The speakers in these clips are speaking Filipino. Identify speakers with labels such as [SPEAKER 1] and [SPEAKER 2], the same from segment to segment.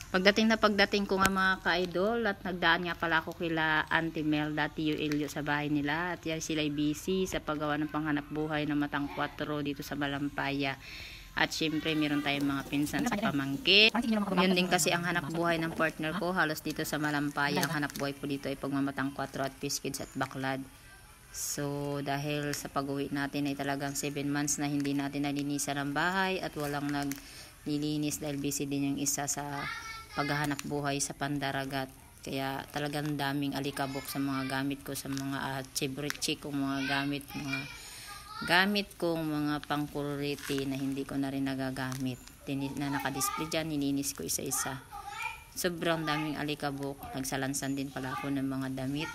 [SPEAKER 1] Pagdating ko nga mga ka-idol, at nagdaan nga pala ako kila Auntie Mel, dati yung Elio sa bahay nila. At yan sila busy sa paggawa ng panghanap buhay ng matang 4 dito sa Malampaya. At syempre meron tayong mga pinsan sa pamangkin. Yun din kasi ang hanap buhay ng partner ko halos dito sa Malampaya. Ang hanap buhay po dito ay pagmamatang 4 at Piskids at Baklad. So dahil sa pag-uwi natin ay talagang 7 months na hindi natin nalinisan ang bahay at walang naglilinis dahil busy din yung isa sa paghahanap buhay sa Pandaragat. Kaya talagang daming alikabok sa mga gamit ko, sa mga chibrichi kong mga gamit kong mga pangkuriti na hindi ko na rin nagagamit. Na nakadisplay dyan, nininis ko isa-isa. Sobrang daming alikabok. Nagsalansan din pala ako ng mga damit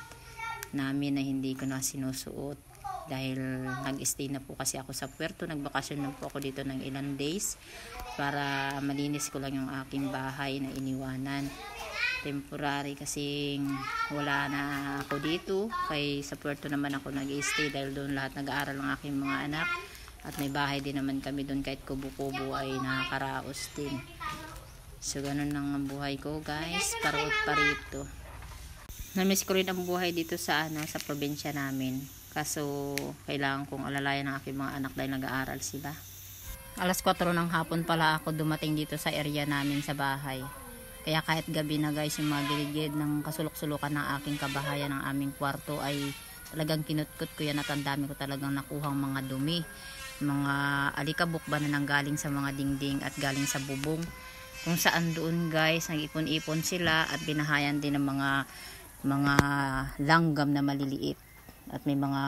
[SPEAKER 1] namin na hindi ko na sinusuot. Dahil nag-stay na po kasi ako sa Puerto. Nagbakasyon na po ako dito ng ilang days para malinis ko lang yung aking bahay na iniwanan. Temporary kasi wala na ako dito. Kay sa Puerto naman ako nag-stay dahil doon lahat nag-aaral ang aking mga anak. At may bahay din naman kami doon kahit kubo-kubo ay nakakaraos din. So ganun lang ang buhay ko guys. Parot parito. Namiss ko rin ang buhay dito sa probinsya namin. Kaso kailangan kong alalayan ang aking mga anak dahil nag-aaral sila. Alas 4 ng hapon pala ako dumating dito sa area namin sa bahay. Kaya kahit gabi na guys, yung mga gilid ng kasulok-sulukan ng aking kabahayan ng aming kwarto ay talagang kinutkot ko yan at ang dami ko talagang nakuhang mga dumi. Mga alikabok ba na nanggaling sa mga dingding at galing sa bubong. Kung saan doon guys, nag-ipon-ipon sila at binahayan din ng mga langgam na maliliit. At may mga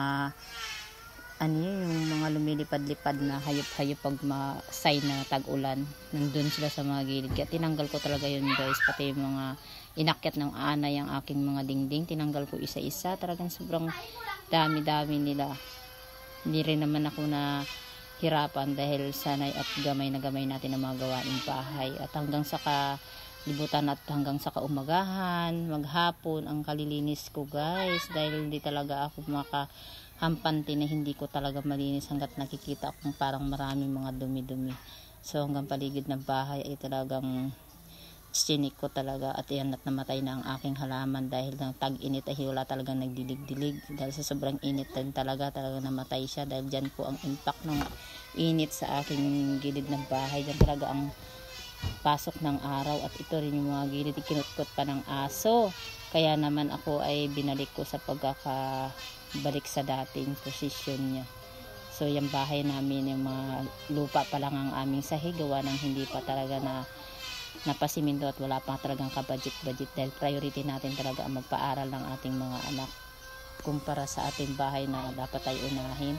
[SPEAKER 1] yung mga lumilipad-lipad na hayop-hayop pag ma-sign na tag-ulan. Nandun sila sa mga gilid. Kaya tinanggal ko talaga yun guys. Pati yung mga inakyat ng anay ang aking mga dingding. Tinanggal ko isa-isa. Talagang sobrang dami-dami nila. Hindi rin naman ako na hirapan dahil sanay at gamay na gamay natin ang mga gawaing bahay. At hanggang sa libutan at hanggang sa kaumagahan, maghapon ang kalilinis ko guys dahil hindi talaga ako makahampante na hindi ko talaga malinis hanggat nakikita akong parang maraming mga dumi-dumi. So hanggang paligid ng bahay ay talagang chinik ko talaga at yan at namatay na ang aking halaman dahil ng tag-init ay wala talagang nagdilig-dilig dahil sa sobrang init din talaga namatay siya dahil dyan po ang impact ng init sa aking gilid ng bahay. Dyan talaga ang pasok ng araw at ito rin yung mga gilid ikinutkot pa ng aso. Kaya naman ako ay binalik ko sa pagkakabalik sa dating posisyon niya. So yung bahay namin, yung mga lupa pa lang ang aming sahig, gawa ng hindi pa talaga napasiminto at wala pa talagang kabudget-budget dahil priority natin talaga ang magpaaral ng ating mga anak kumpara sa ating bahay na dapat ay unahin.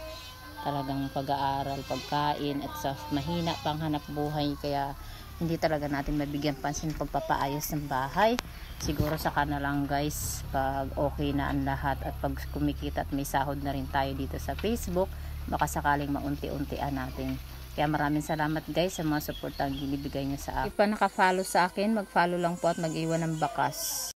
[SPEAKER 1] Talagang pag-aaral, pagkain at sa mahina pang hanap buhay kaya hindi talaga natin mabigyan pansin pagpapaayos ng bahay. Siguro saka na lang guys pag okay na ang lahat at pag kumikita at may sahod na rin tayo dito sa Facebook, baka sakaling maunti-untian natin. Kaya maraming salamat guys sa mga support ang binibigay nyo sa akin. Kung pa naka-follow sa akin, mag-follow lang po at mag-iwan ng bakas.